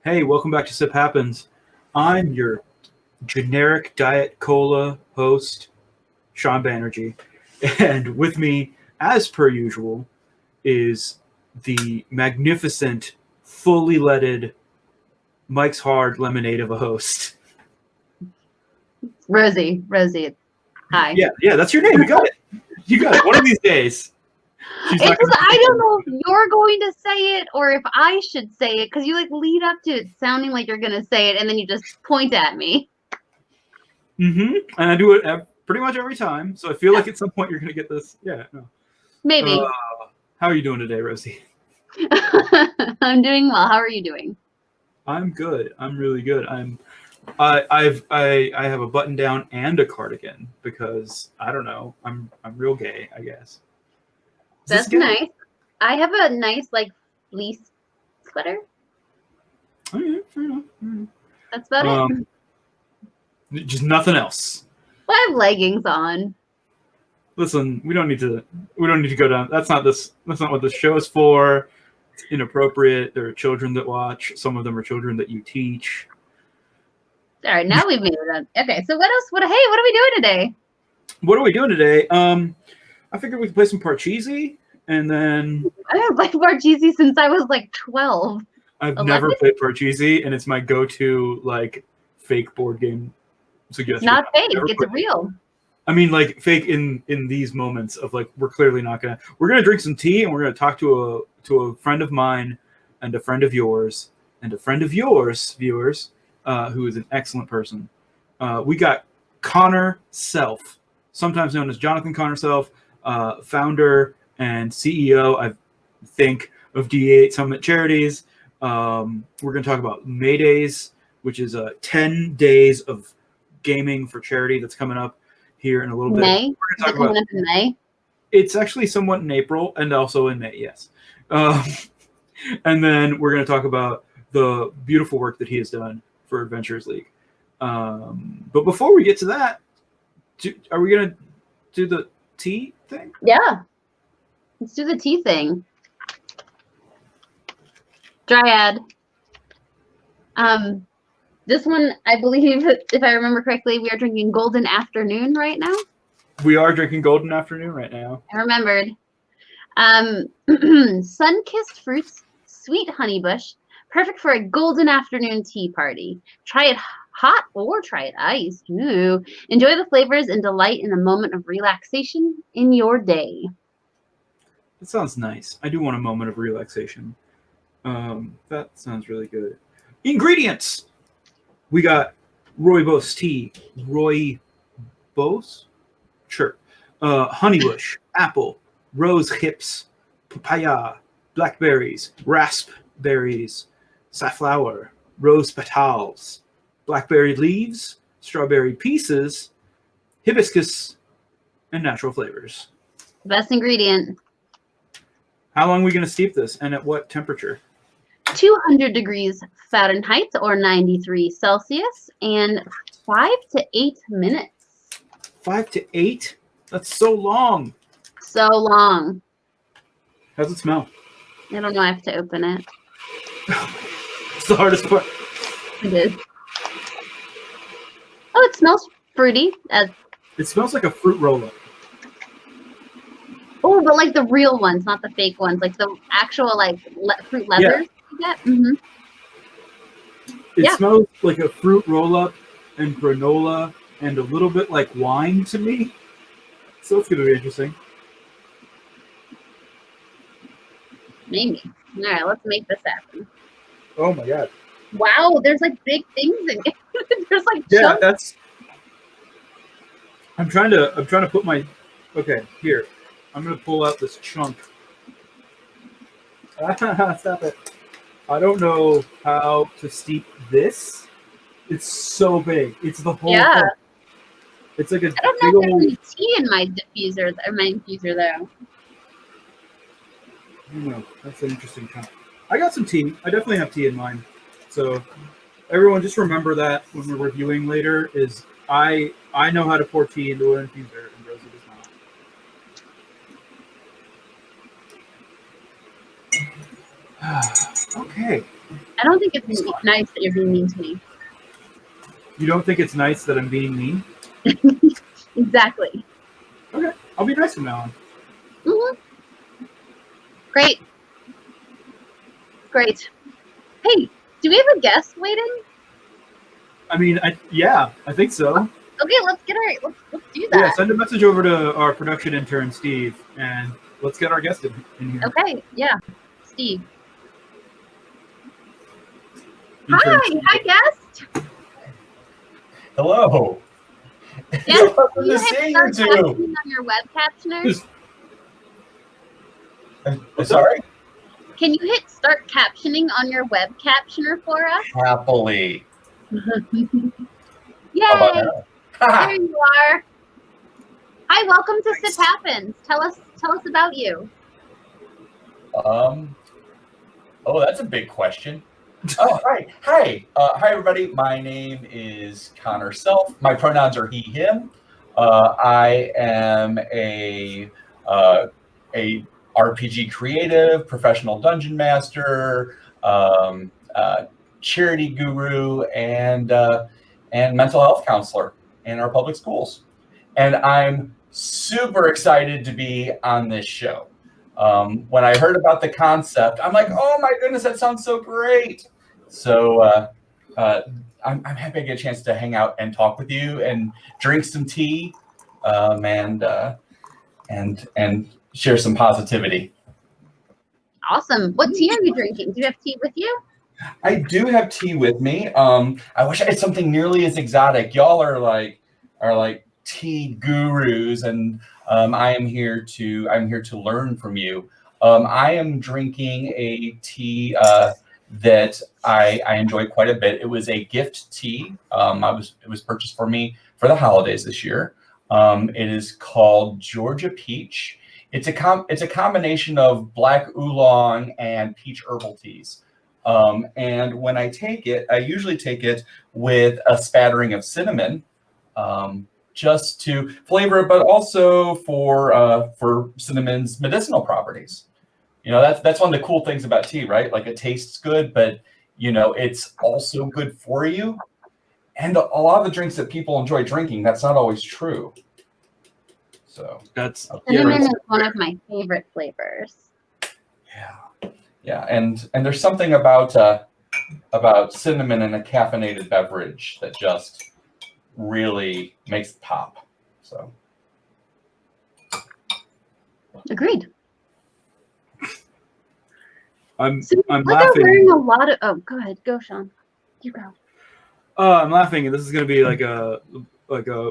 Hey, welcome back to Sip Happens. I'm your generic Diet Cola host, Sean Banerjee. And with me, as per usual, is the magnificent, fully leaded Mike's Hard Lemonade of a host. Rosie. Hi. Yeah, that's your name. You got it. You got it. One of these days. She's It's not going just, I don't know to. if you're going to say it or if I should say it, because you like lead up to it sounding like you're going to say it, and then you just point at me. And I do it pretty much every time. So I feel like at some point you're going to get this. Yeah. No. Maybe. How are you doing today, Rosie? I'm doing well. How are you doing? I'm good. I'm really good. I have a button down and a cardigan because I don't know. I'm real gay, I guess. That's nice. I have a nice like fleece sweater. Oh, yeah, fair enough. That's about it. Just nothing else. Well, I have leggings on. Listen, we don't need to go down. That's not what this show is for. It's inappropriate. There are children that watch. Some of them are children that you teach. All right, now we've made it up. Okay, so what else? What are we doing today? What are we doing today? I figured we could play some Parcheesi, and then I haven't played Parcheesi since I was like 12. I've never played Parcheesi, and it's my go-to like fake board game suggestion. It's not fake; it's real. I mean, like fake in these moments of like we're clearly not gonna. We're gonna drink some tea, and we're gonna talk to a friend of mine, and a friend of yours, and a friend of yours, viewers, who is an excellent person. We got Connor Self, sometimes known as Jonathan Connor Self, founder and CEO, I think, of D8 Summit Charities. We're going to talk about May Days, which is 10 days of gaming for charity that's coming up here in a little bit. May? Is it coming up in May? It's actually somewhat in April and also in May, yes. And then we're going to talk about the beautiful work that he has done for Adventurers League. But before we get to that, are we going to do the tea thing? Yeah. Let's do the tea thing. Dryad. This one, I believe, if I remember correctly, we are drinking Golden Afternoon right now. We are drinking Golden Afternoon right now. I remembered. Sun-kissed fruits, sweet honeybush, perfect for a golden afternoon tea party. Try it hot or try it iced. Ooh. Enjoy the flavors and delight in a moment of relaxation in your day. That sounds nice. I do want a moment of relaxation. That sounds really good. Ingredients. We got rooibos tea. Rooibos? Sure. Honeybush, apple, rose hips, papaya, blackberries, raspberries, safflower, rose petals, blackberry leaves, strawberry pieces, hibiscus, and natural flavors. Best ingredient. How long are we going to steep this, and at what temperature? 200 degrees Fahrenheit or 93 Celsius, and 5 to 8 minutes. 5 to 8? That's so long. So long. How's it smell? I don't know. I have to open it. It's the hardest part. It is. Oh, it smells fruity. It smells like a fruit roll-up. Oh, but like the real ones, not the fake ones. Like the actual like fruit leathers you get. Mm-hmm. It smells like a fruit roll-up and granola and a little bit like wine to me. So it's going to be interesting. Maybe. All right, let's make this happen. Oh my god! Wow, there's like big things in it. There's like chunks. That's. I'm trying to put my. Okay, here. I'm gonna pull out this chunk. Stop it! I don't know how to steep this. It's so big. It's the whole thing. It's like a. I don't know if there's any tea in my diffuser or my infuser though. I don't know. That's an interesting chunk. I got some tea. I definitely have tea in mine. So everyone just remember that when we're reviewing later is I know how to pour tea into an infuser and Rosie does not. Okay. I don't think it's nice that you're being mean to me. You don't think it's nice that I'm being mean? Exactly. Okay. I'll be nice from now on. Mm-hmm. Great. Great. Hey, do we have a guest waiting? I mean, I think so. Okay, let's do that. Yeah, send a message over to our production intern, Steve, and let's get our guest in here. Okay, yeah. Steve. Intern Hi guest. Hello. Yes, Welcome can you to hit see you start two. captioning on your web captioner? Sorry? Can you hit start captioning on your web captioner for us? Happily. Yay! How about now? There you are. Hi, welcome to Sip Happens. Tell us about you. Oh, that's a big question. Oh, hi. Hi, everybody. My name is Connor Self. My pronouns are he, him. I am a RPG creative, professional dungeon master, charity guru, and mental health counselor in our public schools. And I'm super excited to be on this show. When I heard about the concept, I'm like, oh my goodness, that sounds so great. So I'm happy I get a chance to hang out and talk with you and drink some tea and share some positivity. Awesome. What tea are you drinking? Do you have tea with you? I do have tea with me. I wish I had something nearly as exotic. Y'all are like tea gurus, and I'm here to learn from you. I am drinking a tea that I enjoy quite a bit. It was a gift tea. It was purchased for me for the holidays this year. It is called Georgia Peach. It's a combination of black oolong and peach herbal teas. And when I take it, I usually take it with a spattering of cinnamon, just to flavor it, but also for cinnamon's medicinal properties. You know, that's one of the cool things about tea, right? Like, it tastes good, but you know, it's also good for you. And a lot of the drinks that people enjoy drinking, that's not always true. So That's Cinnamon is one of my favorite flavors. Yeah, and there's something about cinnamon in a caffeinated beverage that just really makes it pop. So Agreed. I'm Like laughing. I'm wearing a lot of. Oh, go ahead, go, Sean. You go. I'm laughing, and this is going to be like a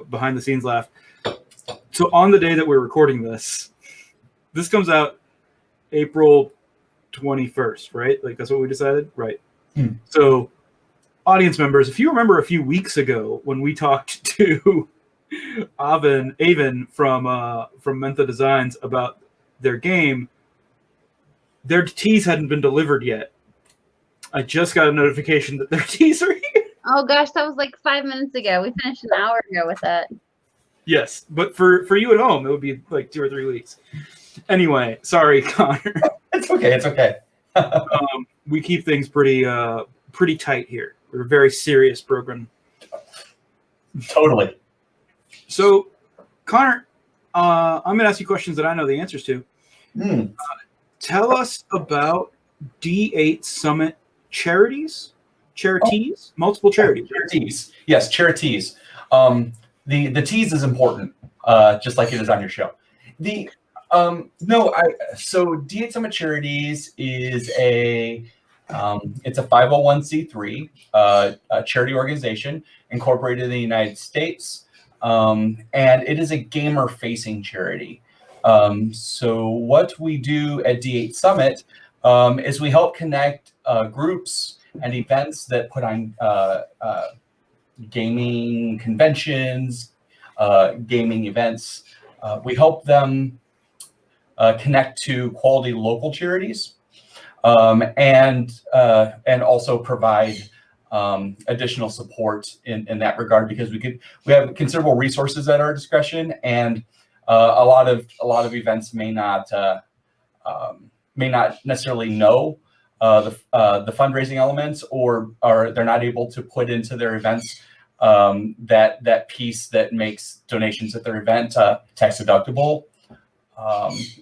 behind the scenes laugh. So on the day that we're recording this comes out April 21st, right? Like, that's what we decided, right? So, audience members, if you remember a few weeks ago when we talked to Avon from Mentha Designs about their game, their teas hadn't been delivered yet. I just got a notification that their teas are here. Oh gosh, that was like 5 minutes ago. We finished an hour ago with that. Yes, but for you at home, it would be like 2 or 3 weeks. Anyway, sorry, Connor. It's okay. It's okay. We keep things pretty tight here. We're a very serious program. Totally. So, Connor, I'm going to ask you questions that I know the answers to. Tell us about D8 Summit charities. Multiple charities. Charities. Yes, charities. The teas is important, just like it is on your show. So D8 Summit Charities is it's a 501c3 a charity organization incorporated in the United States, and it is a gamer-facing charity. So what we do at D8 Summit is we help connect groups and events that put on gaming conventions, gaming events. We help them connect to quality local charities, and also provide additional support in that regard, because we have considerable resources at our discretion, and a lot of events may not necessarily know the fundraising elements, or they're not able to put into their events that piece that makes donations at their event tax deductible.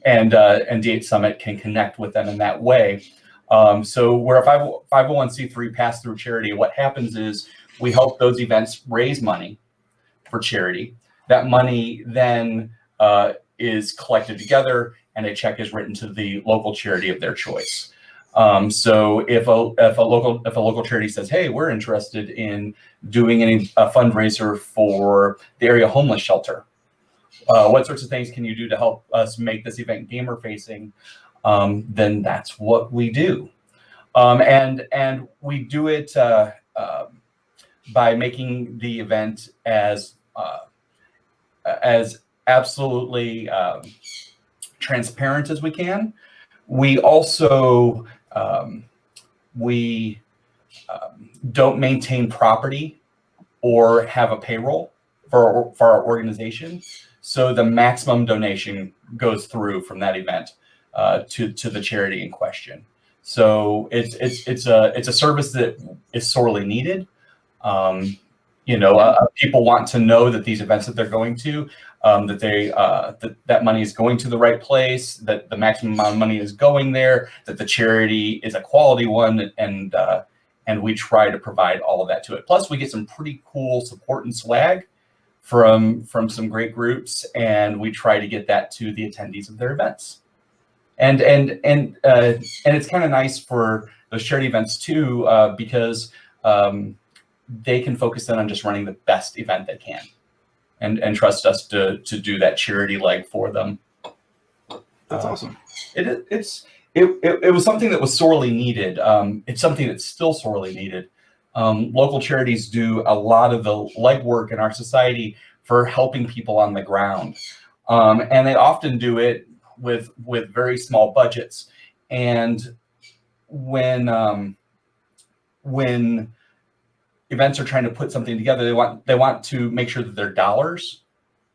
And D8 Summit can connect with them in that way. So we're a 501c3 pass-through charity. What happens is we help those events raise money for charity. That money then is collected together and a check is written to the local charity of their choice. So if a local charity says, hey, we're interested in doing a fundraiser for the area homeless shelter, what sorts of things can you do to help us make this event gamer facing? Then that's what we do. And we do it by making the event as absolutely transparent as we can. We also don't maintain property or have a payroll for our organization, so the maximum donation goes through from that event to the charity in question. So it's a service that is sorely needed. People want to know that these events that they're going to, that money is going to the right place, that the maximum amount of money is going there, that the charity is a quality one, and we try to provide all of that to it. Plus, we get some pretty cool support and swag from some great groups, and we try to get that to the attendees of their events. And it's kind of nice for those charity events too, because they can focus in on just running the best event they can, and trust us to do that charity leg for them. That's awesome. It was something that was sorely needed. It's something that's still sorely needed. Local charities do a lot of the legwork in our society for helping people on the ground, and they often do it with very small budgets. And when events are trying to put something together, they want to make sure that their dollars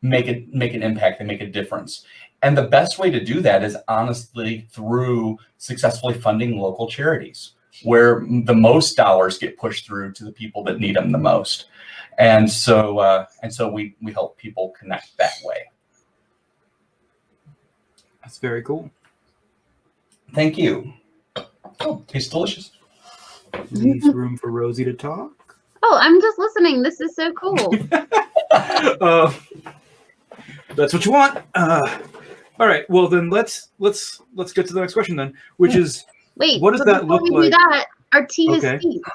make an impact, they make a difference. And the best way to do that is honestly through successfully funding local charities, where the most dollars get pushed through to the people that need them the most. And so we help people connect that way. That's very cool. Thank you. Oh, tastes delicious. Leaves room for Rosie to talk. Oh, I'm just listening. This is so cool. That's what you want. All right. Well, then let's get to the next question then, which is, wait. what does that look before we like? do that, our tea is Okay. steeped.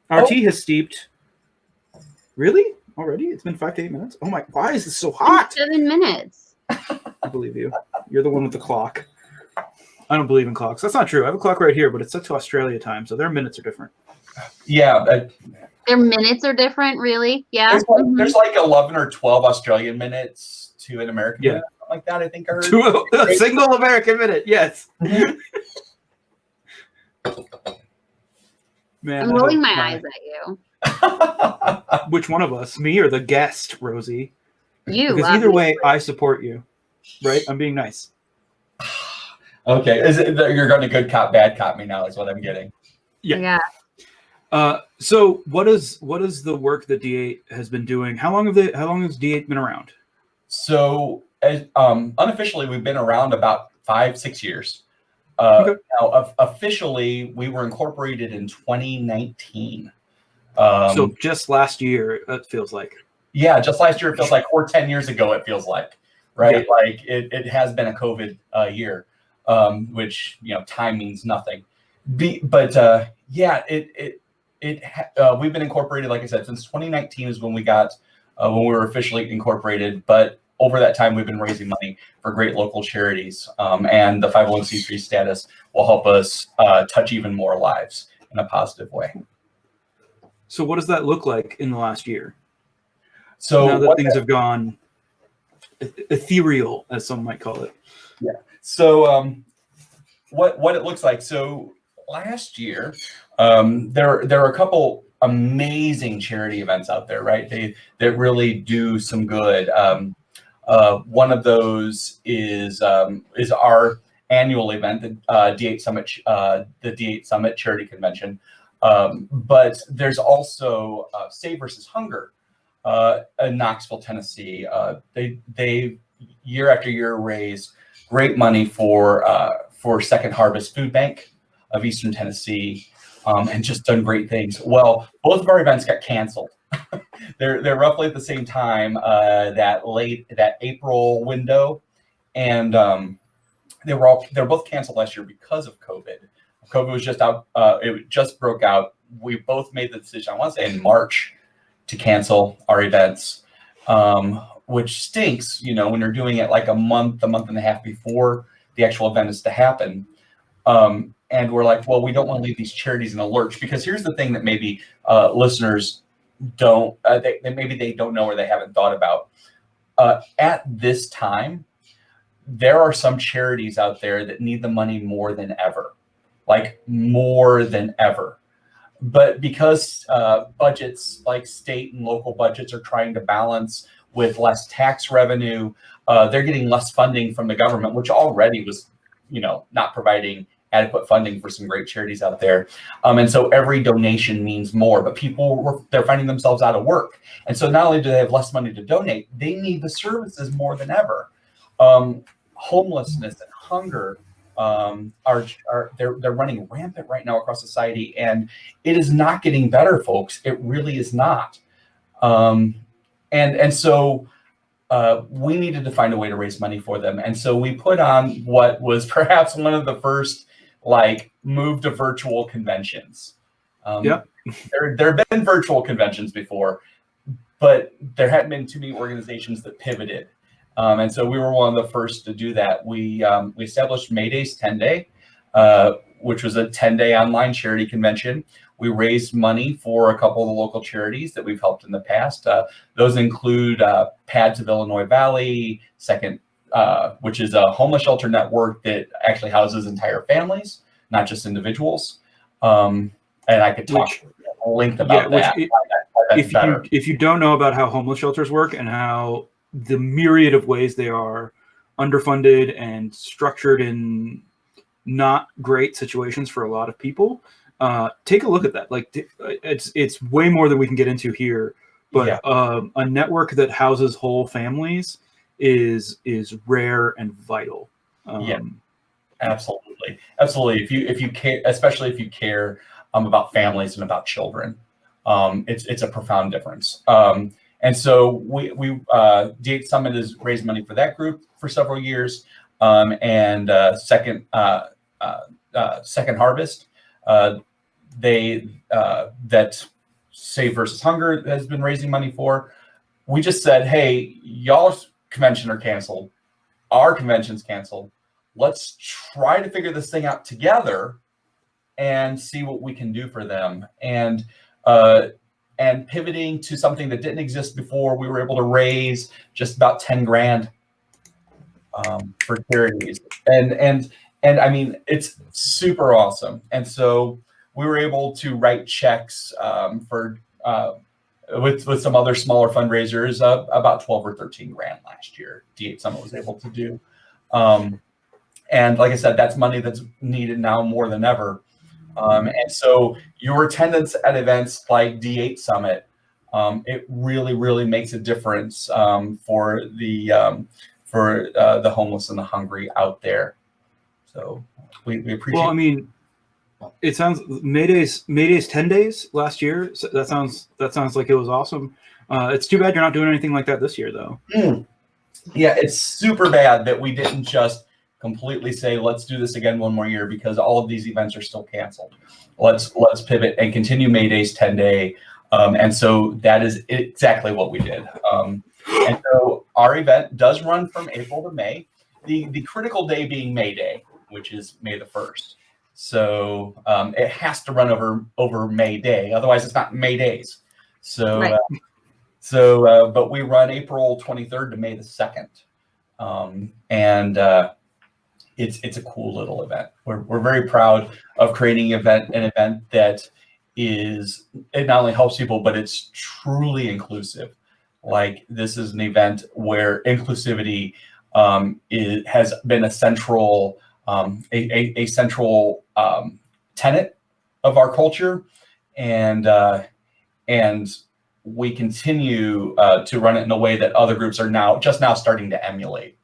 Our tea has steeped. Really? Already? It's been 5 to 8 minutes. Oh my! Why is this so hot? 7 minutes. I believe you. You're the one with the clock. I don't believe in clocks. That's not true. I have a clock right here, but it's set to Australia time, so their minutes are different. Yeah. Their minutes are different, really? Yeah. There's like 11 or 12 Australian minutes to an American minute, something like that, I think I heard. To a single American minute, yes. Man, I'm rolling my eyes at you. Which one of us? Me or the guest, Rosie? You. Because either way, I support you. Right? I'm being nice. Okay. Is it that you're going to good cop, bad cop me now is what I'm getting. Yeah. So what is the work that D8 has been doing? How long has D8 been around? So unofficially, we've been around about 5-6 years. Okay. Now, officially, we were incorporated in 2019. So just last year, it feels like. Yeah, just last year it feels like, or 10 years ago it feels like, right? Yeah. Like it has been a COVID year, which time means nothing. We've been incorporated, like I said, since 2019 is when we were officially incorporated. But over that time, we've been raising money for great local charities, and the 501c3 status will help us touch even more lives in a positive way. So what does that look like in the last year? So now that things have gone ethereal, as some might call it. Yeah. So what it looks like. So last year, there are a couple amazing charity events out there, right? That really do some good. One of those is our annual event, the D8 Summit, the D8 Summit Charity Convention. But there's also Save versus Hunger in Knoxville, Tennessee. They year after year raise great money for Second Harvest Food Bank of Eastern Tennessee, and just done great things. Well, both of our events got canceled. They're roughly at the same time, that April window, and they're both canceled last year because of COVID. COVID was just out. It just broke out. We both made the decision, I want to say in March, to cancel our events, which stinks, when you're doing it like a month and a half before the actual event is to happen. And we're like, well, we don't want to leave these charities in a lurch, because here's the thing that maybe listeners don't, maybe they don't know or they haven't thought about. At this time, there are some charities out there that need the money more than ever, like more than ever. But because budgets, like state and local budgets, are trying to balance with less tax revenue, they're getting less funding from the government, which already was, not providing adequate funding for some great charities out there. And so every donation means more, but they're finding themselves out of work. And so not only do they have less money to donate, they need the services more than ever. Homelessness and hunger they're running rampant right now across society, and it is not getting better, folks. It really is not. And so we needed to find a way to raise money for them. And so we put on what was perhaps one of the first move to virtual conventions. Yep. There have been virtual conventions before, but there hadn't been too many organizations that pivoted. And so we were one of the first to do that. We established Mayday's 10-Day, which was a 10-day online charity convention. We raised money for a couple of the local charities that we've helped in the past. Those include Pads of Illinois Valley, which is a homeless shelter network that actually houses entire families, not just individuals. And I could talk at length about that. If you don't know about how homeless shelters work and how the myriad of ways they are underfunded and structured in not great situations for a lot of people, take a look at that. It's way more than we can get into here, but a network that houses whole families is rare and vital. Absolutely. If you care, especially if you care about families and about children, it's a profound difference. And so we D8 Summit has raised money for that group for several years. And Second Harvest, that Save versus Hunger has been raising money for. We just said, hey, y'all's convention are canceled. Our convention's canceled. Let's try to figure this thing out together and see what we can do for them. And pivoting to something that didn't exist before, we were able to raise just about 10 grand for charities. And I mean, it's super awesome. And so we were able to write checks with some other smaller fundraisers, about 12 or 13 grand last year. D8 Summit was able to do. And like I said, that's money that's needed now more than ever. And so your attendance at events like D8 Summit, it really, really makes a difference for the homeless and the hungry out there. So we appreciate. Well, I mean, it sounds Mayday's 10 days last year. So that sounds like it was awesome. It's too bad you're not doing anything like that this year, though. Yeah, it's super bad that we didn't just completely say, let's do this again one more year, because all of these events are still canceled. Let's pivot and continue Mayday's 10-day. And so that is exactly what we did. And so our event does run from April to May, the critical day being May Day, which is May the 1st. So it has to run over May Day. Otherwise, it's not May Days. So, right. But we run April 23rd to May the 2nd. And it's a cool little event. We're very proud of creating an event that it not only helps people, but it's truly inclusive. Like, this is an event where inclusivity has been a central tenet of our culture, and we continue to run it in a way that other groups are just now starting to emulate.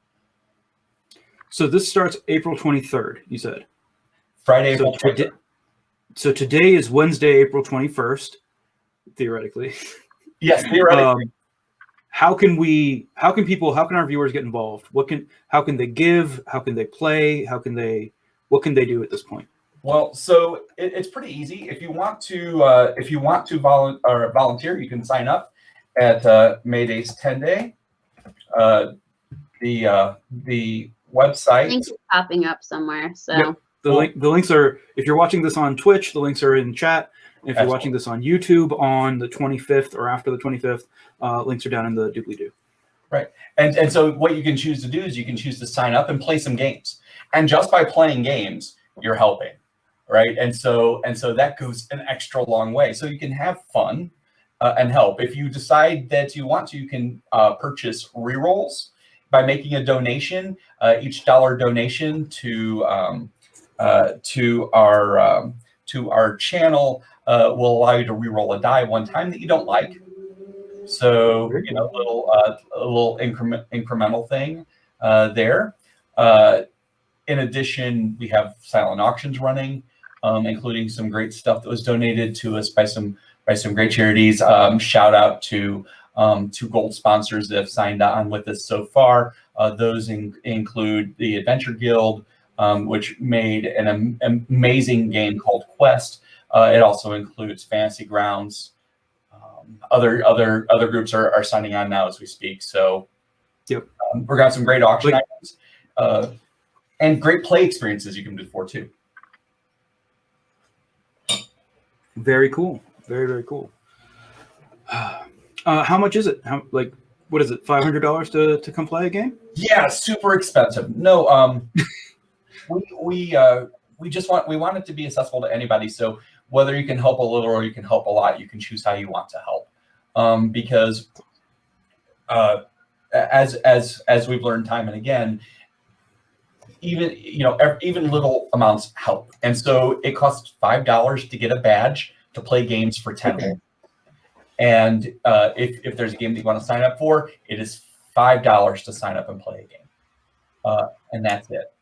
So this starts April 23rd, you said? Friday, April 23rd. So today is Wednesday, April 21st, theoretically. Yes, theoretically. how can our viewers get involved? How can they give? How can they play? What can they do at this point? Well, so it's pretty easy. If you want to volunteer, you can sign up at Mayday's 10 Day. The website. Link is popping up somewhere. So yep. The links are, if you're watching this on Twitch, the links are in chat. If you're watching this on YouTube on the 25th or after the 25th, links are down in the doobly-doo. Right. And so what you can choose to do is you can choose to sign up and play some games. And just by playing games, you're helping. Right. And so that goes an extra long way. So you can have fun and help. If you decide that you want to, you can purchase rerolls by making a donation. Each dollar donation to our channel will allow you to reroll a die one time that you don't like. So a little incremental thing there. In addition, we have silent auctions running, including some great stuff that was donated to us by some great charities. Shout out to gold sponsors that have signed on with us so far. Those include the Adventure Guild, which made an amazing game called Quest. It also includes Fantasy Grounds. Other groups are signing on now as we speak. So yep. We're got some great auction items and great play experiences you can do for too. Very cool. Very, very cool. How much is it? What is it? $500 to come play a game? Yeah, super expensive. No, we want it to be accessible to anybody. So whether you can help a little or you can help a lot, you can choose how you want to help. Because as we've learned time and again, even little amounts help. And so it costs $5 to get a badge to play games for 10 minutes. And if there's a game that you want to sign up for, it is $5 to sign up and play a game. And that's it.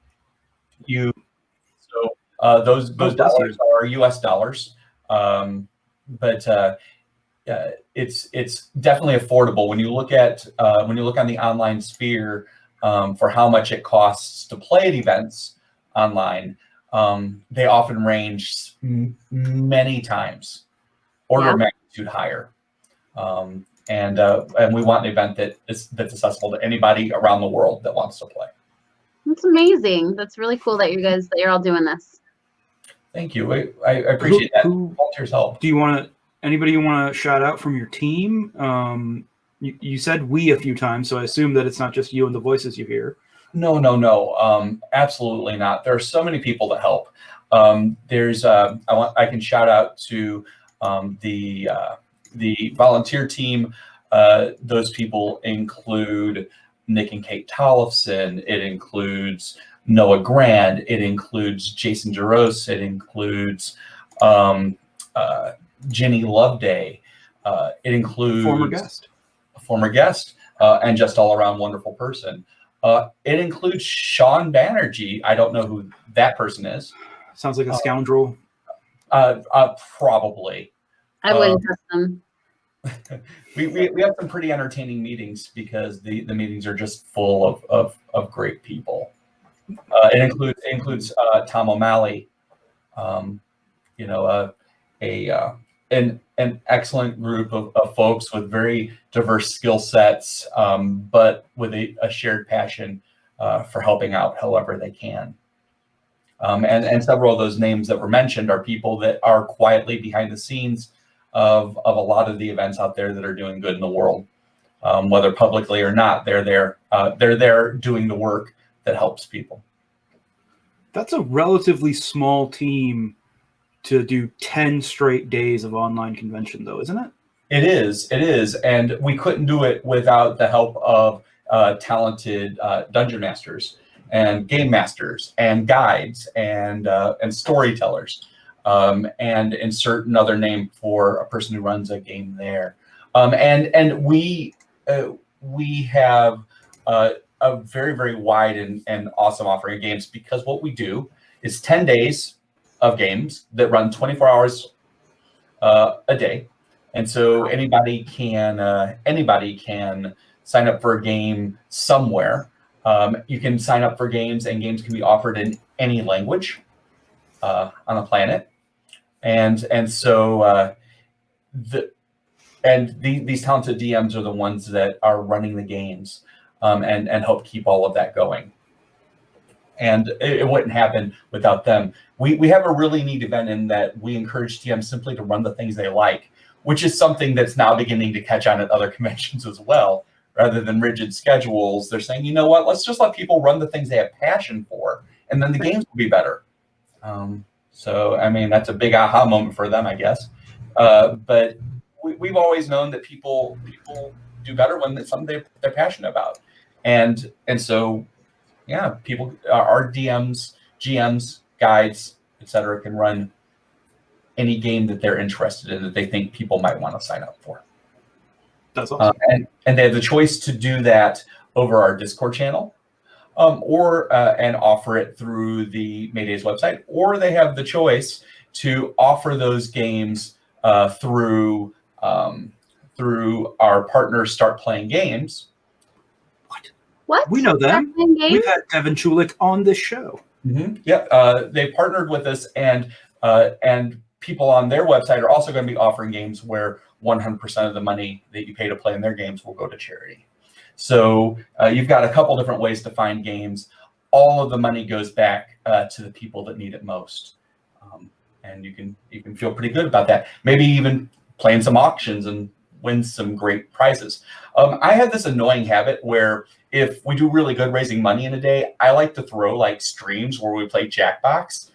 Those dollars are US dollars. But it's definitely affordable when you look on the online sphere for how much it costs to play at events online. They often range many times order of magnitude higher. And we want an event that's accessible to anybody around the world that wants to play. That's amazing. That's really cool that you're all doing this. Thank you. I appreciate that. Volunteers help. Anybody you want to shout out from your team? You said we a few times, so I assume that it's not just you and the voices you hear. No. Absolutely not. There are so many people that help. I can shout out to the volunteer team. Those people include Nick and Kate Tollefson. It includes Noah Grand. It includes Jason DeRose. It includes Jenny Loveday. It includes former guest, and just all around wonderful person. It includes Sean Banerjee. I don't know who that person is. Sounds like a scoundrel. Probably. I wouldn't trust them. We have some pretty entertaining meetings because the meetings are just full of great people. It includes Tom O'Malley, an excellent group of folks with very diverse skill sets, but with a shared passion for helping out however they can. And several of those names that were mentioned are people that are quietly behind the scenes of a lot of the events out there that are doing good in the world, whether publicly or not. They're there doing the work that helps people. That's a relatively small team to do 10 straight days of online convention, though, isn't it? It is. And we couldn't do it without the help of talented dungeon masters and game masters and guides and storytellers, and insert another name for a person who runs a game there. And we have a very, very wide and awesome offering of games, because what we do is 10 days of games that run 24 hours a day. And so anybody can sign up for a game somewhere. You can sign up for games, and games can be offered in any language on the planet. And so these talented DMs are the ones that are running the games and help keep all of that going. And it wouldn't happen without them. We have a really neat event in that we encourage DMs simply to run the things they like, which is something that's now beginning to catch on at other conventions as well. Rather than rigid schedules, they're saying, you know what, let's just let people run the things they have passion for, and then the games will be better. So, I mean, that's a big aha moment for them, I guess. But we've always known that people do better when it's something they're passionate about. And so, yeah, people, our DMs, GMs, guides, etc., can run any game that they're interested in that they think people might want to sign up for. That's awesome. And they have the choice to do that over our Discord channel, or and offer it through the Mayday's website, or they have the choice to offer those games through our partners Start Playing Games. What? We know them. We've had Devin Chulik on this show. Mm-hmm. Yep. They partnered with us, and people on their website are also going to be offering games where 100% of the money that you pay to play in their games will go to charity. So you've got a couple different ways to find games. All of the money goes back to the people that need it most, and you can feel pretty good about that. Maybe even playing some auctions and win some great prizes. I have this annoying habit where if we do really good raising money in a day, I like to throw like streams where we play Jackbox.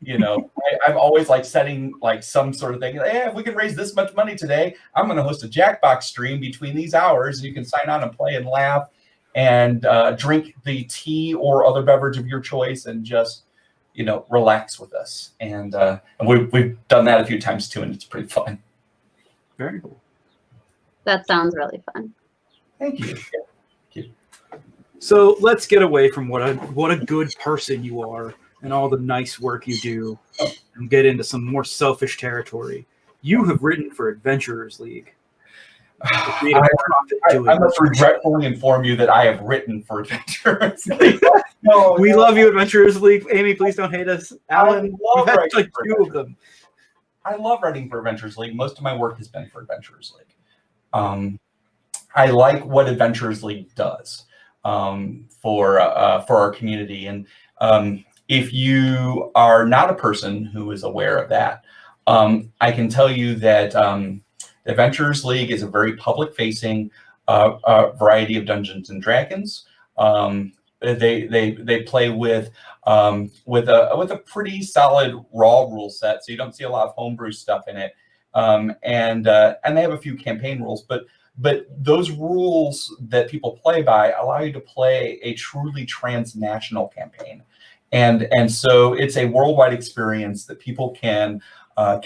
You know, I'm always like setting like some sort of thing. Hey, if we can raise this much money today, I'm going to host a Jackbox stream between these hours, and you can sign on and play and laugh and drink the tea or other beverage of your choice and just, you know, relax with us. And we've done that a few times too, and it's pretty fun. Very cool. That sounds really fun. Thank you. So let's get away from what a good person you are and all the nice work you do, and get into some more selfish territory. You have written for Adventurers League. I must regretfully inform you that I have written for Adventurers League. We love you, Adventurers League. Amy, please don't hate us. Alan, we've had like 2 of them. I love writing for Adventurers League. Most of my work has been for Adventurers League. I like what Adventurers League does for our community. And if you are not a person who is aware of that, I can tell you that Adventurers League is a very public-facing variety of Dungeons and Dragons. They play with a pretty solid raw rule set, so you don't see a lot of homebrew stuff in it. And they have a few campaign rules, but those rules that people play by allow you to play a truly transnational campaign. And so it's a worldwide experience that people can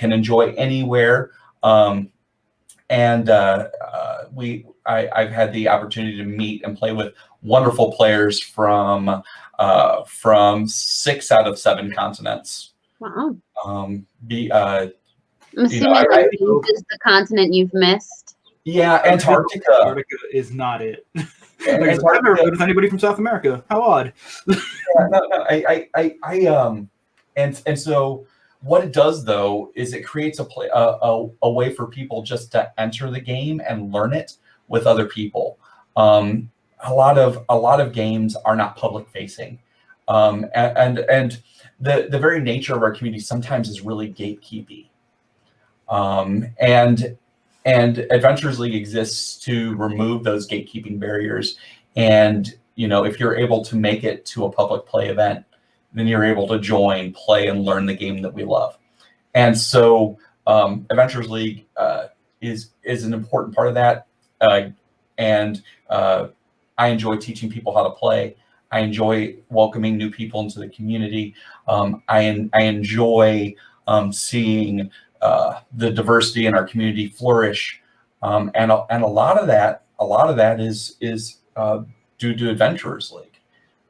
enjoy anywhere. I've had the opportunity to meet and play with wonderful players from 6 out of 7 continents. Wow. I'm assuming is the continent you've missed. Yeah, Antarctica. Antarctica is not it. I've never played with anybody from South America. How odd. And so what it does though is it creates a way for people just to enter the game and learn it with other people. A lot of games are not public facing, and the very nature of our community sometimes is really gatekeepy. And Adventurers League exists to remove those gatekeeping barriers. And, you know, if you're able to make it to a public play event, then you're able to join, play, and learn the game that we love. And so Adventurers League is an important part of that. And I enjoy teaching people how to play. I enjoy welcoming new people into the community. I enjoy seeing the diversity in our community flourish, and a lot of that is due to Adventurers League.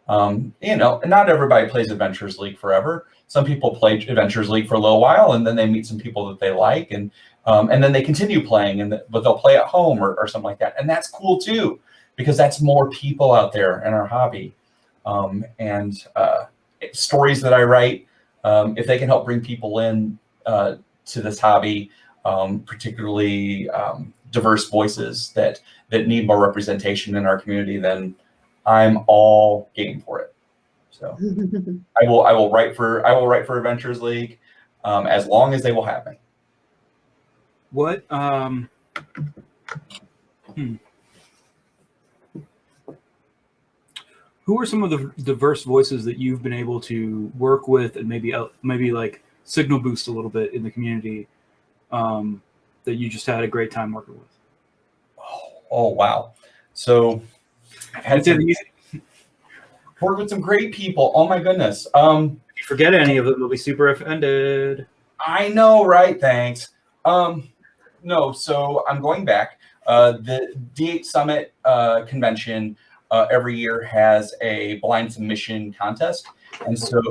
Not everybody plays Adventures League forever. Some people play Adventures League for a little while, and then they meet some people that they like, and then they continue playing, but they'll play at home or something like that. And that's cool too, because that's more people out there in our hobby. Stories that I write, if they can help bring people in to this hobby, particularly diverse voices that need more representation in our community, then I'm all game for it. So I will write for Adventures League as long as they will have me. What who are some of the diverse voices that you've been able to work with and maybe like signal boost a little bit in the community that you just had a great time working with? Oh wow. So I've had worked with some great people. Oh my goodness. If you forget any of them, they'll be super offended. I know, right? Thanks. No, so I'm going back. The D8 Summit convention every year has a blind submission contest, and so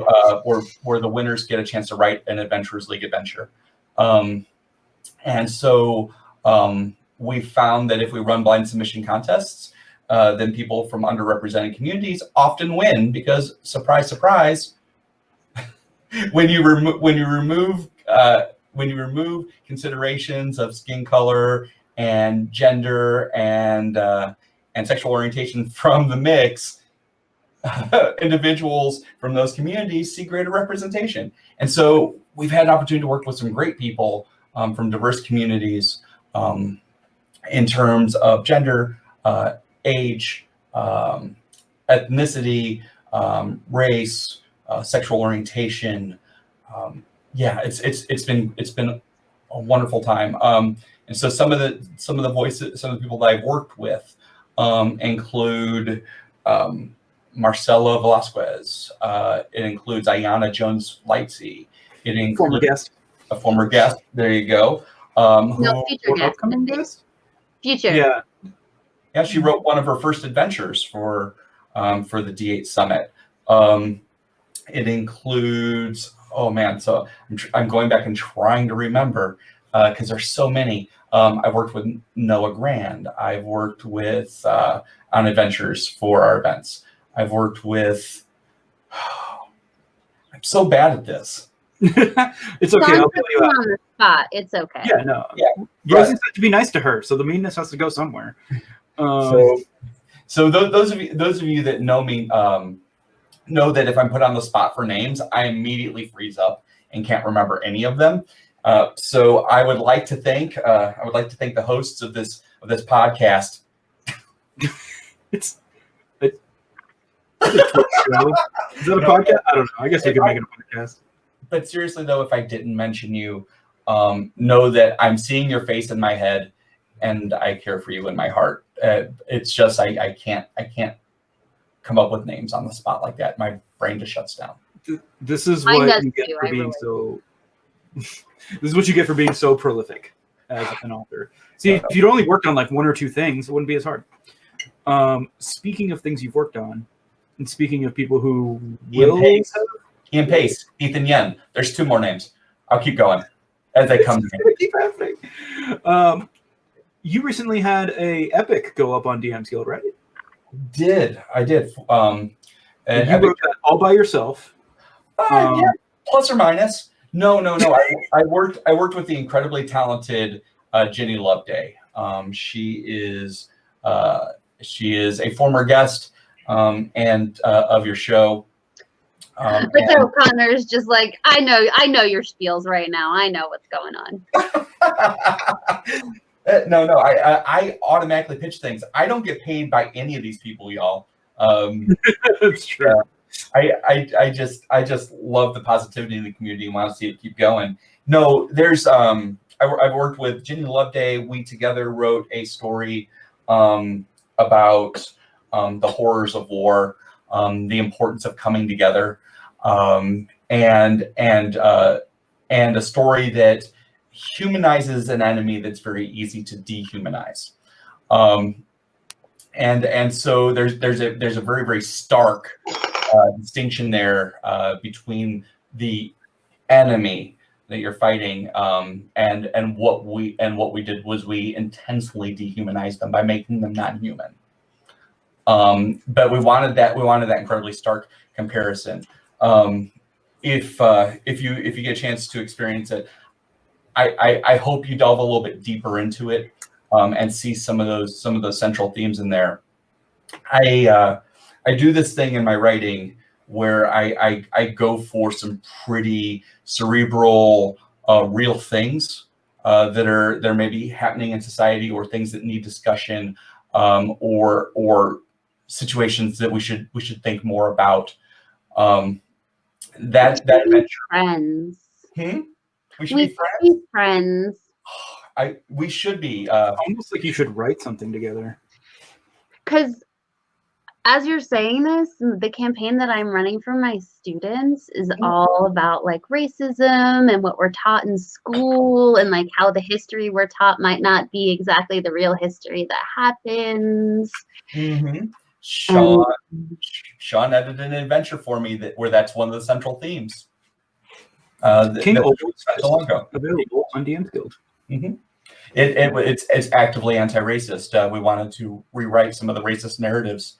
where the winners get a chance to write an Adventures League adventure. And so we found that if we run blind submission contests, then people from underrepresented communities often win because, surprise, surprise, when you remove considerations of skin color and gender and sexual orientation from the mix, individuals from those communities see greater representation. And so we've had an opportunity to work with some great people from diverse communities in terms of gender, age, ethnicity, race, sexual orientation. It's been a wonderful time. And so some of the voices, some of the people that I've worked with include Marcelo Velasquez. It includes Ayana Jones Lightsey. It includes a former guest. There you go. Future guest. Yeah. Yeah, she wrote one of her first adventures for the D8 Summit. It includes, so I'm going back and trying to remember because there's so many. I've worked with Noah Grand. I've worked with on adventures for our events. I've worked with. I'm so bad at this. It's okay. I'll put you on the spot. It's okay. Yeah, no. Yeah. Rosie's has to be nice to her, so the meanness has to go somewhere. So those of you that know me know that if I'm put on the spot for names, I immediately freeze up and can't remember any of them. So I would like to thank the hosts of this podcast. It's a Twitch show. Is that a podcast? I don't know. I guess we could make it a podcast. But seriously though, if I didn't mention you, know that I'm seeing your face in my head, and I care for you in my heart. It's just I can't come up with names on the spot like that. My brain just shuts down. This is what you get for being so. This is what you get for being so prolific as an author. See, if you'd only worked on like one or two things, it wouldn't be as hard. Speaking of things you've worked on, and speaking of people who Ian Pace, Ethan Yen. There's two more names. I'll keep going as they come to me. Keep happening. You recently had a epic go up on DM's Guild, right? I did. And you wrote that all by yourself. Yeah, plus or minus. No. I worked with the incredibly talented Jenny Loveday. She is a former guest and of your show. But O'Connor's just like, I know your spiels right now. I know what's going on. No. I automatically pitch things. I don't get paid by any of these people, y'all. That's true. I just love the positivity in the community and want to see it keep going. No, there's I've worked with Jenny Loveday. We together wrote a story about the horrors of war, the importance of coming together, and a story that humanizes an enemy that's very easy to dehumanize. And so there's a very, very stark distinction there between the enemy that you're fighting, and what we did was we intentionally dehumanized them by making them not human. But we wanted that incredibly stark comparison. If you get a chance to experience it, I hope you delve a little bit deeper into it, and see some of those central themes in there. I do this thing in my writing where I go for some pretty cerebral, real things that are maybe happening in society, or things that need discussion, or situations that we should think more about. That adventure. Friends. We should be friends. We should be. Almost like you should write something together. Because as you're saying this, the campaign that I'm running for my students is all about like racism and what we're taught in school, and like how the history we're taught might not be exactly the real history that happens. Sean edited an adventure for me where that's one of the central themes. King available on DM's Guild. It's actively anti-racist. We wanted to rewrite some of the racist narratives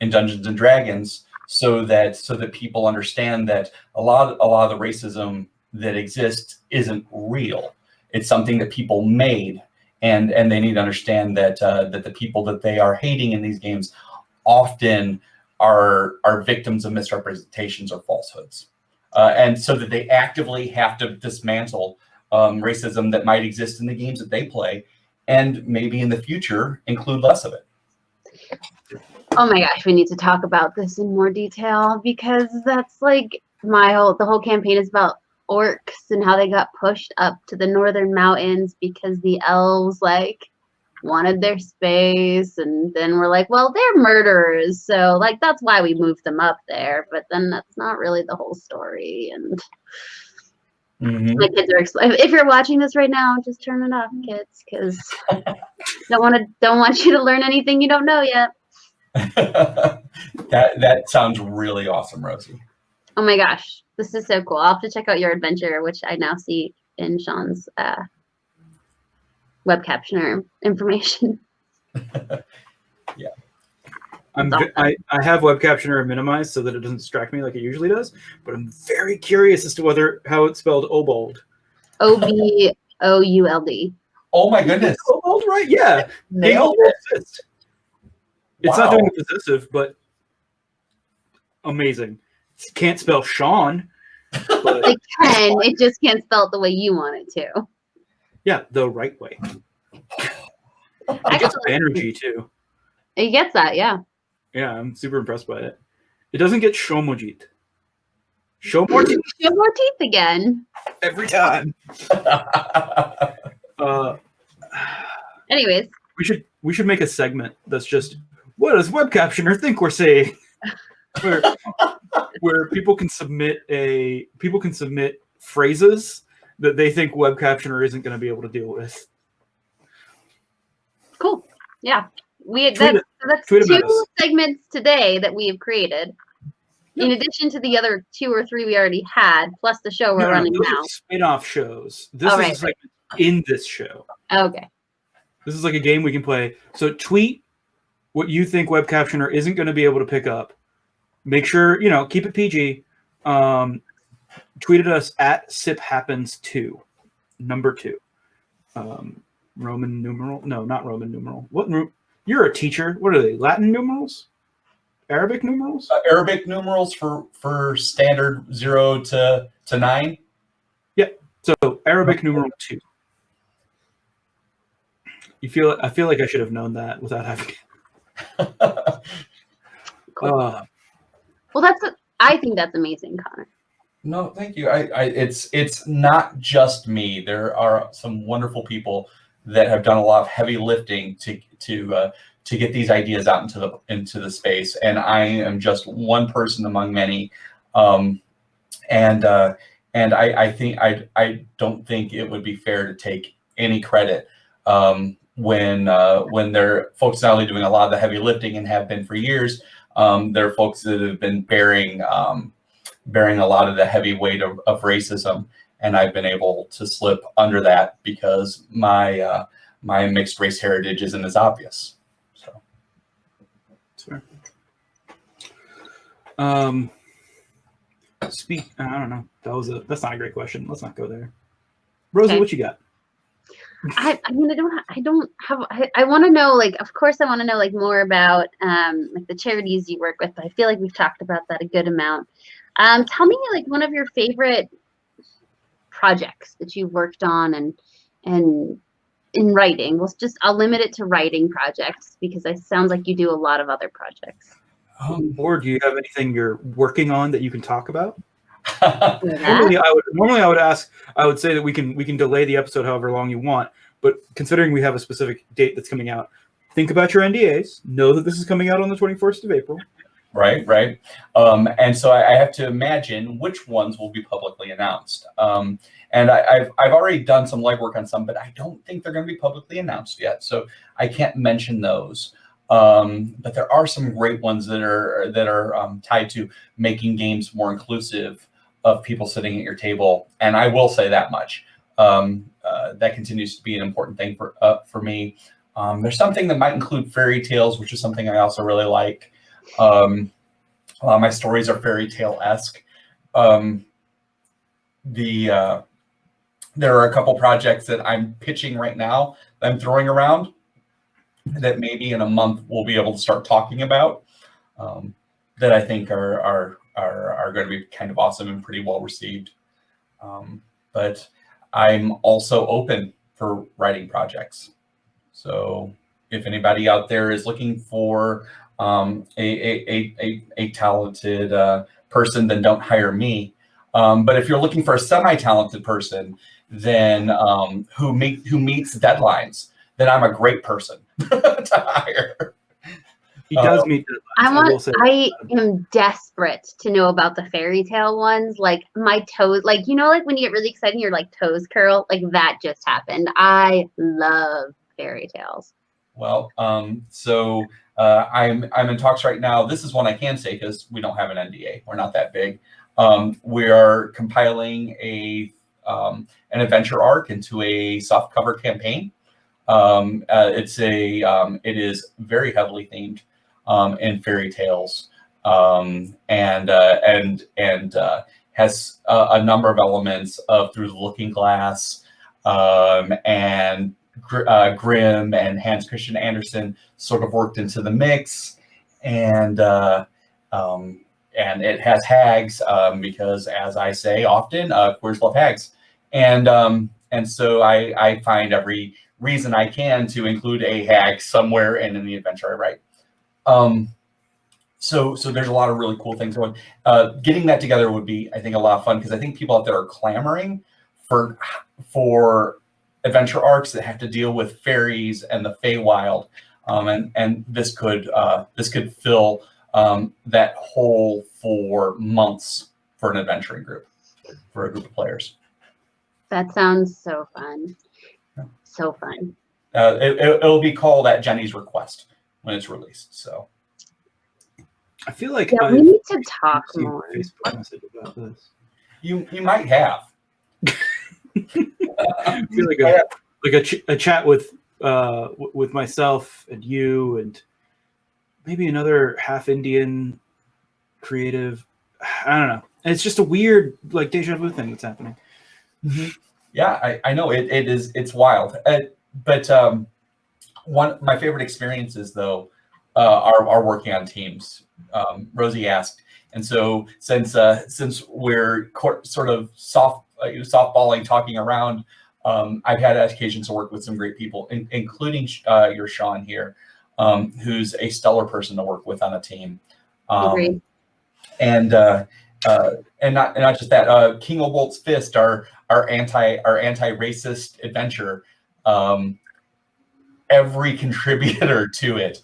in Dungeons and Dragons so that people understand that a lot of the racism that exists isn't real. It's something that people made, and they need to understand that that the people that they are hating in these games often are victims of misrepresentations or falsehoods, and so that they actively have to dismantle racism that might exist in the games that they play, and maybe in the future include less of it. Oh my gosh, we need to talk about this in more detail, because that's like the whole campaign is about orcs and how they got pushed up to the northern mountains because the elves like wanted their space, and then we're like, well, they're murderers, so like that's why we moved them up there. But then that's not really the whole story. And my kids are if you're watching this right now, just turn it off, kids, because don't want you to learn anything you don't know yet. That sounds really awesome, Rosie. Oh my gosh, this is so cool. I'll have to check out your adventure, which I now see in Sean's web captioner information. Yeah. I have web captioner minimized so that it doesn't distract me like it usually does, but I'm very curious as to how it's spelled Obold. Obould. Oh my goodness. Obold, right? Yeah. Nailed it. It's not doing the possessive, but amazing. Can't spell Sean. But it can. It just can't spell it the way you want it to. Yeah, the right way. It gets energy too. It gets that, yeah. Yeah, I'm super impressed by it. It doesn't get Shomojit. Show more teeth. Show more teeth again. Every time. Anyways. We should make a segment that's just, what does web captioner think we're saying? where people can submit phrases that they think web captioner isn't going to be able to deal with. Cool. Yeah. That's two segments today that we have created. Yep. In addition to the other 2 or 3 we already had, plus the show we're running now. Spin-off shows. This is a segment in this show. Okay. This is like a game we can play. So tweet what you think web captioner isn't going to be able to pick up. Make sure, keep it PG. Tweet at us at SipHappens2, number 2. Roman numeral? No, not Roman numeral. You're a teacher. What are they? Latin numerals? Arabic numerals? Arabic numerals for standard 0 to 9. Yeah. So Arabic numeral 2. I feel like I should have known that without having. Cool. I think that's amazing, Connor. No, thank you. It's not just me. There are some wonderful people that have done a lot of heavy lifting to get these ideas out into the space, and I am just one person among many. And I don't think it would be fair to take any credit when they're folks not only doing a lot of the heavy lifting and have been for years, there are folks that have been bearing a lot of the heavy weight of racism, and I've been able to slip under that because my mixed race heritage isn't as obvious. So, Sure. I don't know. That's not a great question. Let's not go there. Rosie, Okay. what you got? I mean, I want to know, like, of course I want to know, like, more about, like, the charities you work with, but I feel like we've talked about that a good amount. Tell me, like, one of your favorite projects that you've worked on and in writing. I'll limit it to writing projects because it sounds like you do a lot of other projects. Or do you have anything you're working on that you can talk about? Yeah. Normally I would say that we can delay the episode however long you want, but considering we have a specific date that's coming out, think about your NDAs. Know that this is coming out on the 21st of April. Right. And so I have to imagine which ones will be publicly announced. And I've already done some legwork on some, but I don't think they're going to be publicly announced yet. So I can't mention those. But there are some great ones that are tied to making games more inclusive of people sitting at your table. And I will say that much. That continues to be an important thing for me. There's something that might include fairy tales, which is something I also really like. A lot of my stories are fairy tale-esque. There are a couple projects that I'm pitching right now that I'm throwing around that maybe in a month we'll be able to start talking about, that I think are going to be kind of awesome and pretty well received. But I'm also open for writing projects. So if anybody out there is looking for a talented person, then don't hire me. But if you're looking for a semi-talented person, then who meets deadlines, then I'm a great person to hire. He does meet deadlines. I am desperate to know about the fairy tale ones. Like my toes, like, you know, like when you get really excited, your like toes curl, like that just happened. I love fairy tales. Well, so I'm in talks right now. This is one I can say because we don't have an NDA. We're not that big. We are compiling an adventure arc into a soft cover campaign. It is very heavily themed in fairy tales, and has a number of elements of Through the Looking Glass, and Grimm and Hans Christian Andersen sort of worked into the mix, and it has hags, because, as I say often, queers love hags, and so I find every reason I can to include a hag somewhere in the adventure I write. So there's a lot of really cool things going. Getting that together would be, I think, a lot of fun, because I think people out there are clamoring for adventure arcs that have to deal with fairies and the Feywild, and this could fill that hole for months for an adventuring group, for a group of players. That sounds so fun. Yeah. So fun. It'll be called At Jenny's Request when it's released. So I feel like we need to talk more. Facebook message about this. You might have. I feel like a chat with myself and you and maybe another half Indian creative. I don't know. It's just a weird like deja vu thing that's happening. Mm-hmm. Yeah, I know it's wild. But one of my favorite experiences though are working on teams. Rosie asked, and so since we're sort of softballing, talking around, I've had occasions to work with some great people, including your Sean here, who's a stellar person to work with on a team. Agreed. And not just that, King Obolt's Fist, our anti-racist adventure, every contributor to it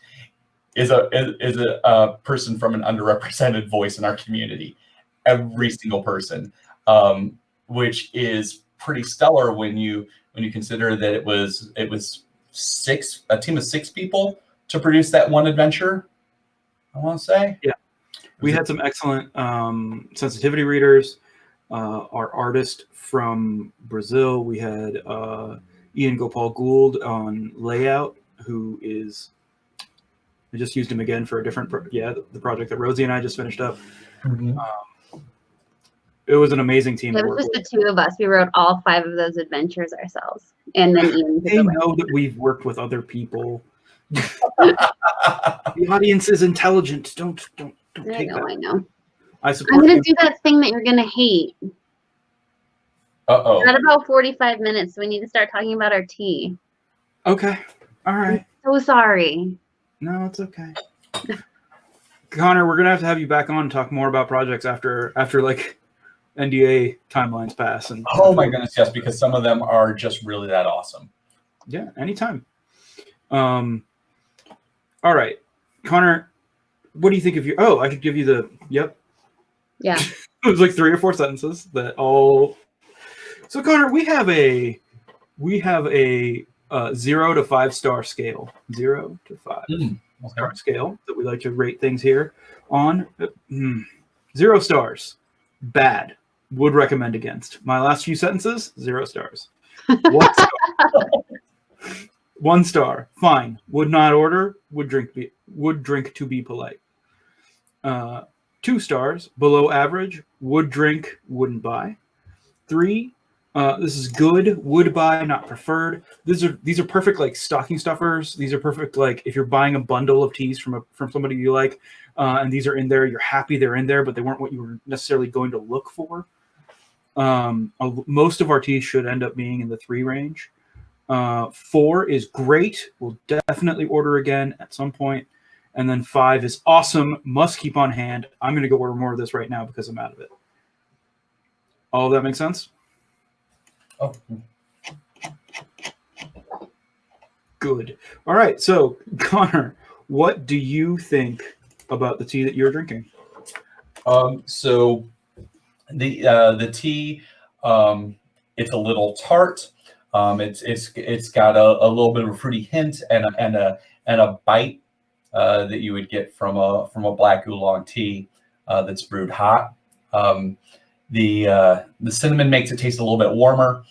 is a person from an underrepresented voice in our community. Every single person, which is pretty stellar when you consider that it was a team of 6 people to produce that one adventure. I want to say. Yeah. We had some excellent sensitivity readers. Our artist from Brazil, we had Ian Gopal Gould on layout, who is, I just used him again for a different, the project that Rosie and I just finished up. Mm-hmm. It was an amazing team It to was work just with. the two of us. We wrote all 5 of those adventures ourselves. And then Ian did They the rest. know that we've worked with other people. The audience is intelligent. Don't I take that. know, I know. I I'm support going you. to do that thing that you're going to hate. Uh-oh. We're at about 45 minutes, so we need to start talking about our tea. Okay. All right. So sorry. No, it's okay. Connor, we're gonna have you back on and talk more about projects after like NDA timelines pass. And Oh my goodness, yes, because some of them are just really that awesome. Yeah, anytime. All right, Connor, what do you think of your? Oh, I could give you the. Yep. Yeah. It was like 3 or 4 sentences that all. So Connor, we have a 0 to 5 star scale. 0 to 5 star scale that we like to rate things here on. 0 stars, bad. Would recommend against. My last few sentences, 0 stars. 1 star. 1 star, fine. Would not order. Would drink to be polite. 2 stars, below average. Would drink, wouldn't buy. 3, this is good. Would buy, not preferred. These are perfect like stocking stuffers. These are perfect like if you're buying a bundle of teas from somebody you like, and these are in there. You're happy they're in there, but they weren't what you were necessarily going to look for. Most of our teas should end up being in the 3 range. 4 is great. We'll definitely order again at some point. And then 5 is awesome. Must keep on hand. I'm going to go order more of this right now because I'm out of it. All of that makes sense? Oh. Good. All right. So, Connor, what do you think about the tea that you're drinking? So the tea, it's a little tart. It's got a little bit of a fruity hint and a bite that you would get from a black oolong tea that's brewed hot. The cinnamon makes it taste a little bit warmer.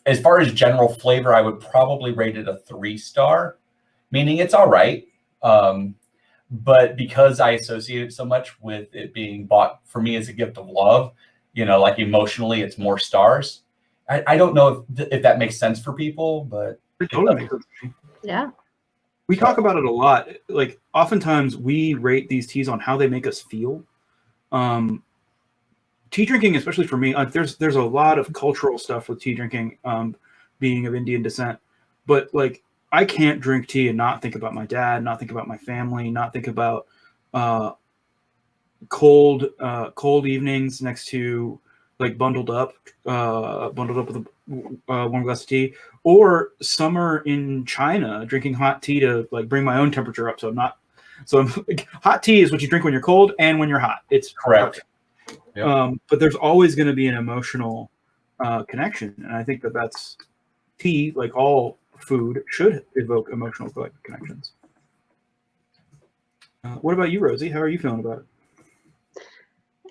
As far as general flavor, I would probably rate it a 3 star, meaning it's all right. But because I associate it so much with it being bought for me as a gift of love, like emotionally, it's more stars. I don't know if that makes sense for people, but it totally makes sense. Yeah. We talk about it a lot. Like oftentimes we rate these teas on how they make us feel. Tea drinking, especially for me, there's a lot of cultural stuff with tea drinking, being of Indian descent. But like, I can't drink tea and not think about my dad, not think about my family, not think about cold evenings next to like bundled up with a warm glass of tea, or summer in China drinking hot tea to like bring my own temperature up. Hot tea is what you drink when you're cold and when you're hot. It's correct. Yep. But there's always going to be an emotional connection, and I think that's tea, like all food, should evoke emotional connections. What about you, Rosie? How are you feeling about it?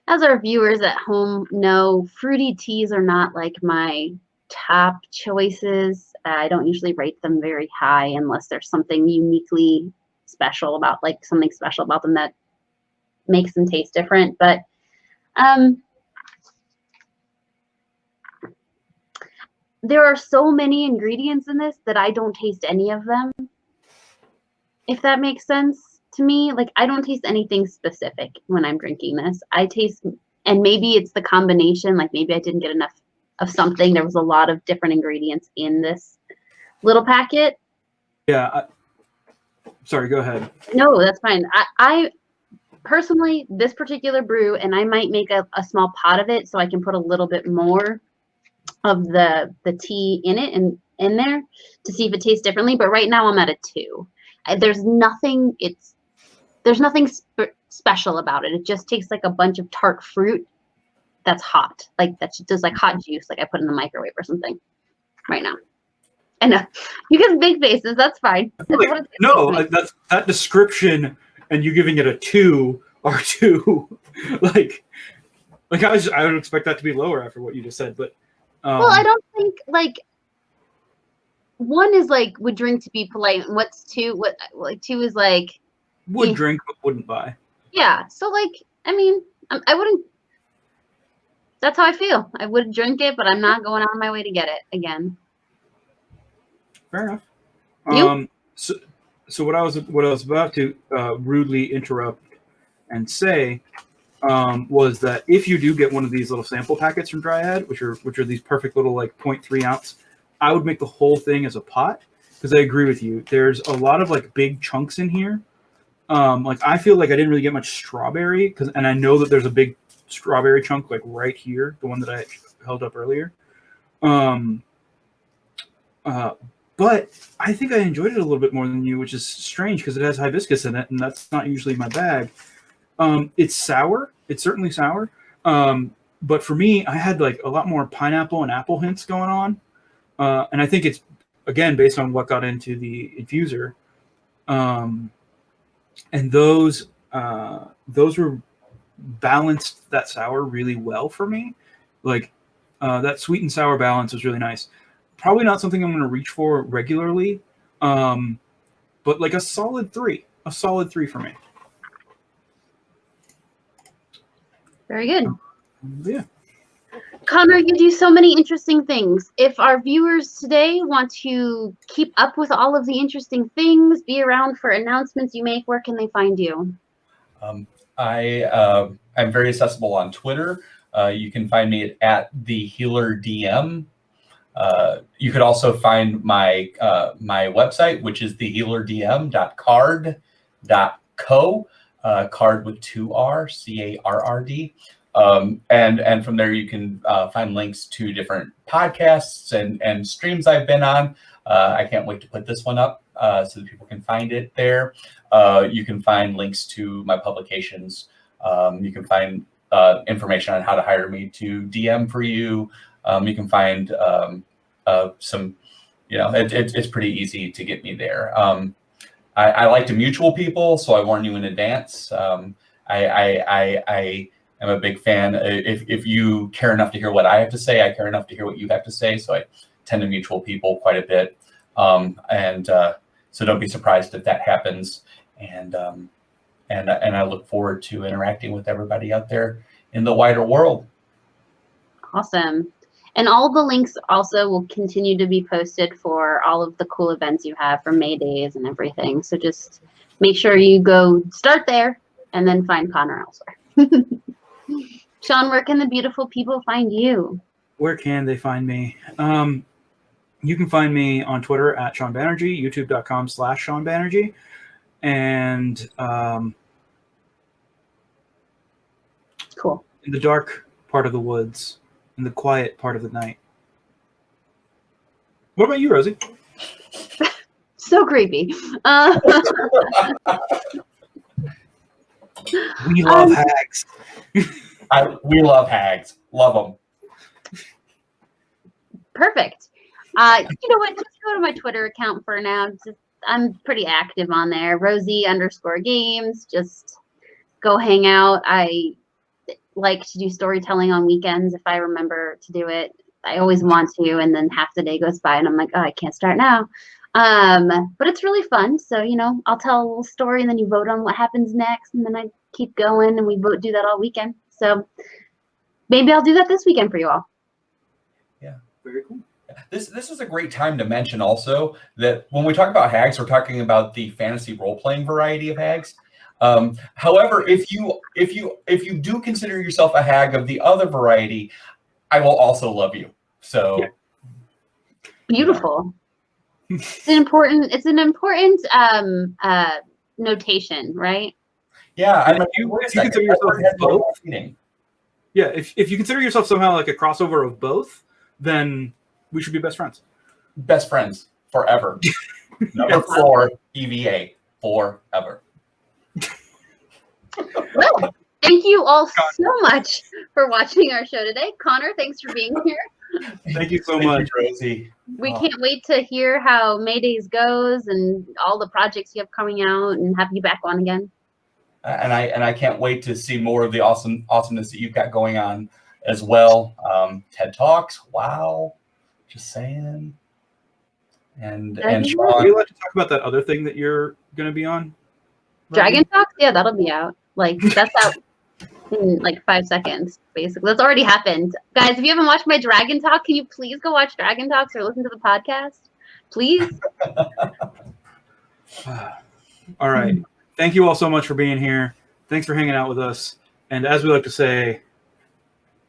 As our viewers at home know, fruity teas are not like my top choices. I don't usually rate them very high unless there's something uniquely special about, like something special about them that makes them taste different. But there are so many ingredients in this that I don't taste any of them, if that makes sense to me. Like, I don't taste anything specific when I'm drinking this. I taste, and maybe it's the combination, like maybe I didn't get enough of something. There was a lot of different ingredients in this little packet. Yeah. Sorry, go ahead. No, that's fine. I personally, this particular brew, and I might make a small pot of it so I can put a little bit more of the tea in it and in there to see if it tastes differently. But right now I'm at a 2. There's nothing special about it. It just tastes like a bunch of tart fruit that's hot, like that's just like hot juice, like I put in the microwave or something right now. I know you get big faces. That's fine. No, that description and you giving it a 2 or 2, like I would expect that to be lower after what you just said. But well, I don't think like 1 is like would drink to be polite, and what's 2? What like 2 is like would drink but wouldn't buy. Yeah. So like, I mean, I wouldn't. That's how I feel. I would drink it, but I'm not going out of my way to get it again. Fair enough. You? So what I was about to rudely interrupt and say was that if you do get one of these little sample packets from Dryad, which are these perfect little like 0.3 ounce, I would make the whole thing as a pot, because I agree with you. There's a lot of like big chunks in here. Like I feel like I didn't really get much strawberry, and I know that there's a big strawberry chunk like right here, the one that I held up earlier. But I think I enjoyed it a little bit more than you, which is strange because it has hibiscus in it, and that's not usually my bag. It's sour. It's certainly sour. But for me, I had like a lot more pineapple and apple hints going on. And I think it's, again, based on what got into the infuser. And those were balanced that sour really well for me. Like that sweet and sour balance was really nice. Probably not something I'm going to reach for regularly, but like a solid 3 for me. Very good. Yeah. Connor, you do so many interesting things. If our viewers today want to keep up with all of the interesting things, be around for announcements you make, where can they find you? I'm very accessible on Twitter. You can find me at the HealerDM. You could also find my my website, which is thehealerdm.carrd.co, card with 2 R, CARRD. And from there you can find links to different podcasts and streams I've been on. I can't wait to put this one up so that people can find it there. You can find links to my publications. You can find information on how to hire me to DM for you. You can find some, it's pretty easy to get me there. I like to mutual people, so I warn you in advance. I am a big fan. If you care enough to hear what I have to say, I care enough to hear what you have to say. So I tend to mutual people quite a bit. So don't be surprised if that happens. And I look forward to interacting with everybody out there in the wider world. Awesome. And all the links also will continue to be posted for all of the cool events you have for May Days and everything. So just make sure you go start there and then find Connor elsewhere. Sean, where can the beautiful people find you? Where can they find me? You can find me on Twitter at Sean Banerjee, youtube.com/Sean Banerjee. And cool. In the dark part of the woods, in the quiet part of the night. What about you, Rosie? So creepy. We love hags. We love hags. Love them. Perfect. You know what? Just go to my Twitter account for now. I'm pretty active on there. Rosie_games. Just go hang out. I like to do storytelling on weekends if I remember to do it. I always want to, and then half the day goes by and I'm like, oh, I can't start now. But it's really fun. So, I'll tell a little story and then you vote on what happens next, and then I keep going and we do that all weekend. So maybe I'll do that this weekend for you all. Yeah. Very cool. This is a great time to mention also that when we talk about hags, we're talking about the fantasy role-playing variety of hags. However, if you do consider yourself a hag of the other variety, I will also love you. So yeah. Beautiful. It's an important notation, right? Yeah, I mean, if you consider yourself both, yeah, if you consider yourself somehow like a crossover of both, then we should be best friends. Best friends forever. Number 4, EVA, forever. Well, thank you all so much for watching our show today. Connor, thanks for being here. Thank you so much, Rosie. We can't wait to hear how May Days goes and all the projects you have coming out, and have you back on again. and I can't wait to see more of the awesomeness that you've got going on as well. TED Talks, wow, just saying. And Are Sean, we allowed to talk about that other thing that you're going to be on? Dragon Talks? Yeah, that'll be out. Like, that's out in like 5 seconds, basically. That's already happened. Guys, if you haven't watched my Dragon Talk, can you please go watch Dragon Talks or listen to the podcast? Please? All right. Thank you all so much for being here. Thanks for hanging out with us. And as we like to say,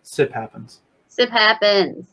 sip happens. Sip happens.